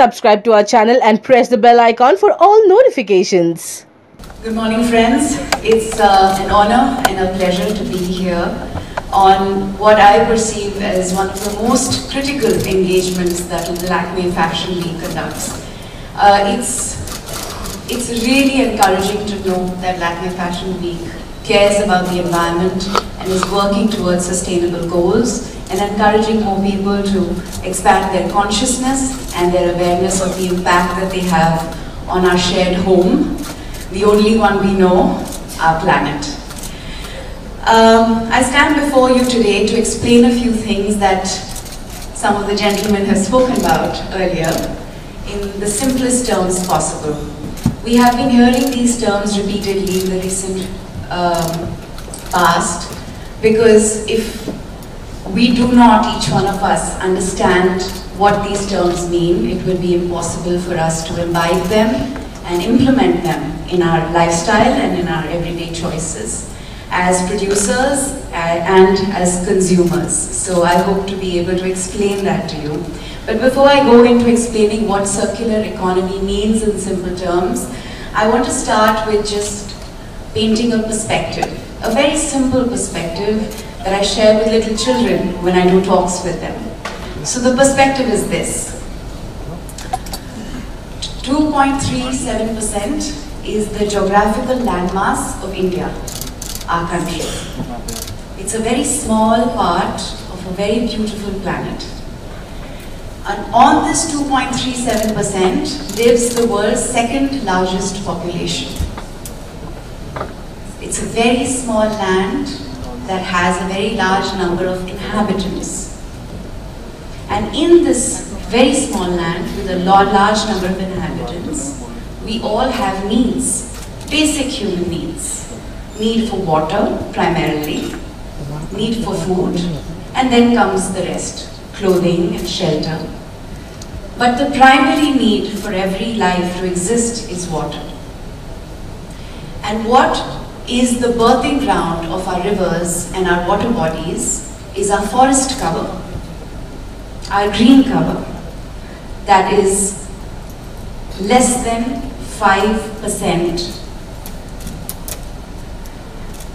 subscribe to our channel and press the bell icon for all notifications. Good morning, friends. It's an honor and a pleasure to be here on what I perceive as one of the most critical engagements that Lakme Fashion Week conducts. It's really encouraging to know that Lakme Fashion Week cares about the environment and is working towards sustainable goals and encouraging more people to expand their consciousness and their awareness of the impact that they have on our shared home, the only one we know, our planet. I stand before you today to explain a few things that some of the gentlemen have spoken about earlier in the simplest terms possible. We have been hearing these terms repeatedly in the recent past, because if we do not, each one of us, understand what these terms mean, it would be impossible for us to imbibe them and implement them in our lifestyle and in our everyday choices as producers and as consumers. So I hope to be able to explain that to you. But before I go into explaining what circular economy means in simple terms, I want to start with just painting a perspective, a very simple perspective that I share with little children when I do talks with them. So the perspective is this. 2.37% is the geographical landmass of India, our country. It's a very small part of a very beautiful planet. And on this 2.37% lives the world's second largest population. It's a very small land that has a very large number of inhabitants. And in this very small land with a large number of inhabitants, we all have needs, basic human needs. Need for water, primarily, need for food, and then comes the rest, clothing and shelter. But the primary need for every life to exist is water. And what is the birthing ground of our rivers and our water bodies is our forest cover, our green cover, that is less than 5%,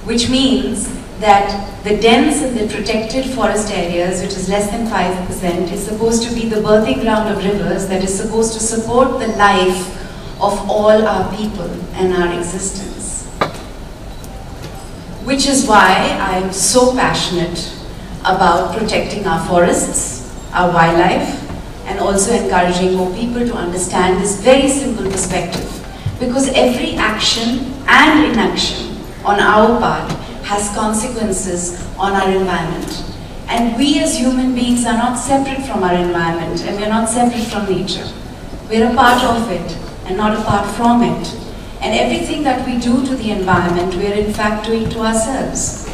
which means that the dense and the protected forest areas, which is less than 5%, is supposed to be the birthing ground of rivers that is supposed to support the life of all our people and our existence. Which is why I am so passionate about protecting our forests, our wildlife, and also encouraging more people to understand this very simple perspective. Because every action and inaction on our part has consequences on our environment. And we as human beings are not separate from our environment, and we are not separate from nature. We are a part of it and not apart from it. And everything that we do to the environment, we are in fact doing to ourselves.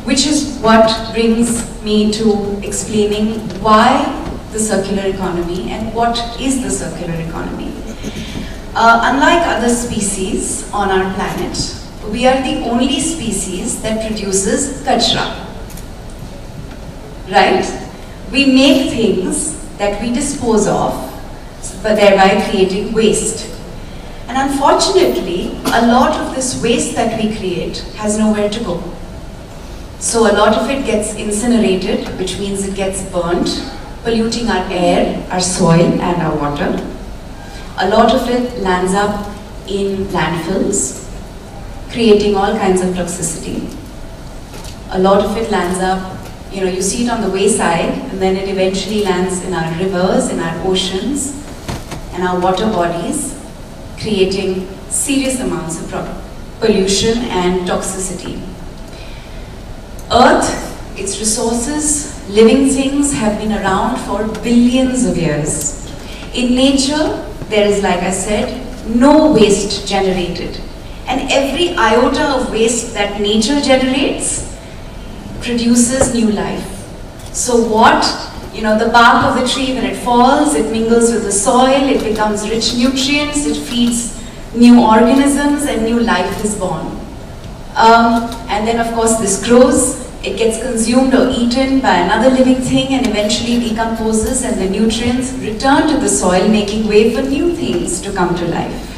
Which is what brings me to explaining why the circular economy and what is the circular economy. Unlike other species on our planet, we are the only species that produces kachra. Right? We make things that we dispose of, but thereby creating waste. And unfortunately, a lot of this waste that we create has nowhere to go. So a lot of it gets incinerated, which means it gets burnt, polluting our air, our soil, and our water. A lot of it lands up in landfills, creating all kinds of toxicity. A lot of it lands up, you see it on the wayside, and then it eventually lands in our rivers, in our oceans, and our water bodies, creating serious amounts of pollution and toxicity. Earth, its resources, living things have been around for billions of years. In nature, there is, like I said, no waste generated. And every iota of waste that nature generates produces new life. So the bark of the tree, when it falls, it mingles with the soil, it becomes rich nutrients, it feeds new organisms, and new life is born. And then of course this grows, It gets consumed or eaten by another living thing and eventually decomposes, and the nutrients return to the soil, making way for new things to come to life.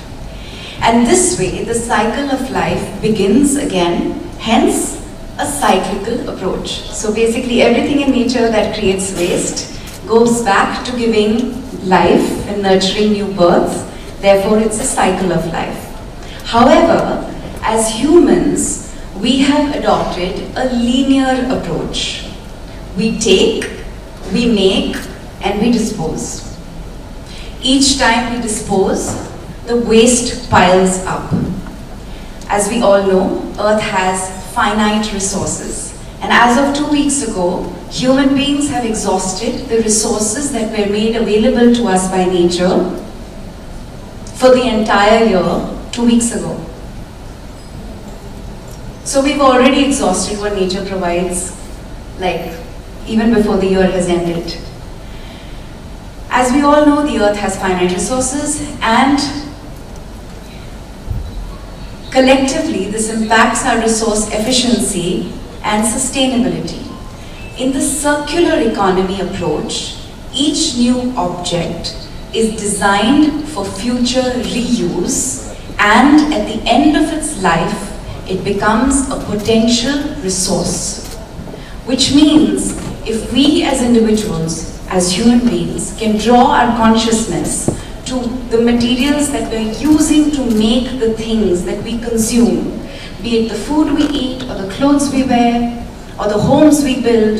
And this way, the cycle of life begins again, hence a cyclical approach. So basically everything in nature that creates waste goes back to giving life and nurturing new birth. Therefore, it's a cycle of life. However, as humans, we have adopted a linear approach. We take, we make, and we dispose. Each time we dispose, the waste piles up. As we all know, Earth has finite resources. And as of 2 weeks ago, human beings have exhausted the resources that were made available to us by nature for the entire year 2 weeks ago. So we've already exhausted what nature provides, like even before the year has ended. As we all know, the Earth has finite resources, and collectively this impacts our resource efficiency and sustainability. In the circular economy approach, each new object is designed for future reuse, and at the end of its life, it becomes a potential resource. Which means if we as individuals, as human beings, can draw our consciousness to the materials that we're using to make the things that we consume, be it the food we eat, or the clothes we wear, or the homes we build,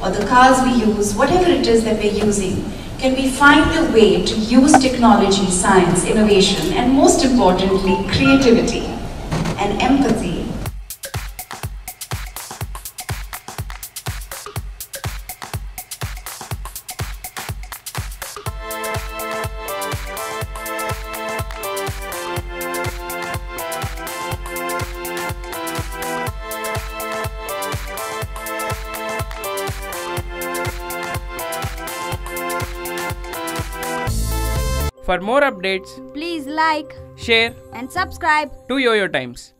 or the cars we use, whatever it is that we're using, can we find a way to use technology, science, innovation, and most importantly, creativity and empathy For more updates, please like share and subscribe to YOYO Times.